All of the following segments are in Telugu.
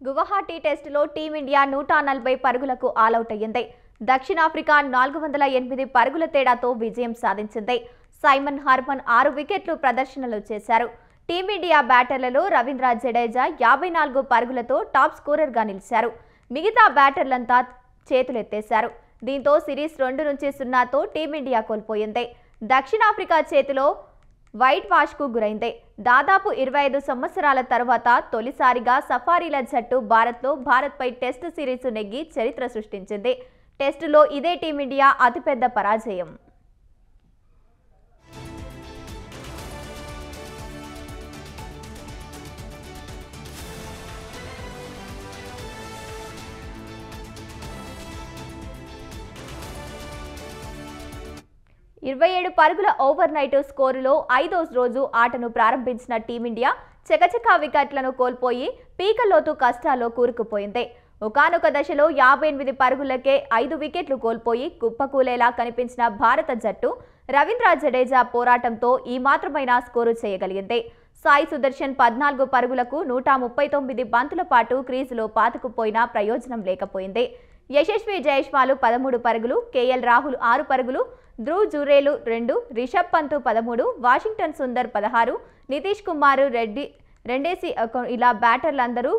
గువాహటి టెస్టులో టీమిండియా 140 పరుగులకు ఆలౌట్ అయ్యింది. దక్షిణాఫ్రికా 408 పరుగుల తేడాతో విజయం సాధించింది. సైమన్ హార్మన్ 6 వికెట్లు ప్రదర్శనలు చేశారు. టీమిండియా బ్యాటర్లలో రవీంద్ర జడేజా 54 పరుగులతో టాప్ స్కోరర్గా నిలిచారు. మిగతా బ్యాటర్లంతా చేతులెత్తేశారు. దీంతో సిరీస్ 2-0తో టీమిండియా కోల్పోయింది. దక్షిణాఫ్రికా చేతిలో వైట్ వాష్కు గురైంది. దాదాపు 25 సంవత్సరాల తర్వాత తొలిసారిగా సఫారీల జట్టు భారత్పై టెస్టు సిరీస్ నెగ్గి చరిత్ర సృష్టించింది. టెస్టులో ఇదే టీమిండియా అతిపెద్ద పరాజయం. ఇరవై 27 పరుగుల ఓవర్ నైట్ స్కోరులో 5వ రోజు ఆటను ప్రారంభించిన టీమిండియా చకచకా వికెట్లను కోల్పోయి పీకల్లోతు కష్టాల్లో కూరుకుపోయింది. ఒకానొక దశలో 58 పరుగులకే 5 వికెట్లు కోల్పోయి కుప్పకూలేలా కనిపించిన భారత జట్టు రవీంద్ర జడేజా పోరాటంతో ఈ మాత్రమైనా స్కోరు చేయగలిగింది. సాయి సుదర్శన్ 14 పరుగులకు 139 బంతుల పాటు క్రీజులో పాతుకుపోయినా ప్రయోజనం లేకపోయింది. యశస్వి జైస్వాల్ 13 పరుగులు, కేఎల్ రాహుల్ 6 పరుగులు, ధ్రువ్ జురేల్ 2, రిషబ్ పంత్ 13, వాషింగ్టన్ సుందర్ 16, నితీష్ కుమార్ రెడ్డి రెండేసి ఇలా బ్యాటర్లందరూ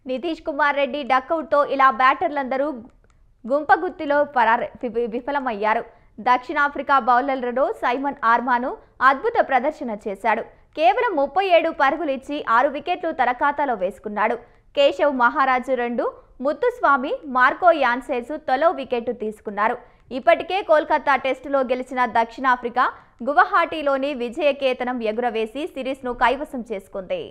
నితీష్ కుమార్ రెడ్డి డకౌట్తో ఇలా బ్యాటర్లందరూ గుంపగుత్తిలో విఫలమయ్యారు. దక్షిణాఫ్రికా బౌలర్లలో సైమన్ హార్మన్ అద్భుత ప్రదర్శన చేశాడు. కేవలం 37 పరుగులిచ్చి 6 వికెట్లు తన ఖాతాలో వేసుకున్నాడు. కేశవ్ మహారాజ్ 2, ముత్తుస్వామి, మార్కో యాన్సేస్ తొలో వికెట్ తీసుకున్నారు. ఇప్పటికే కోల్కతా టెస్టులో గెలిచిన దక్షిణాఫ్రికా గువాహటిలోని విజయకేతనం ఎగురవేసి సిరీస్ను కైవసం చేసుకుంది.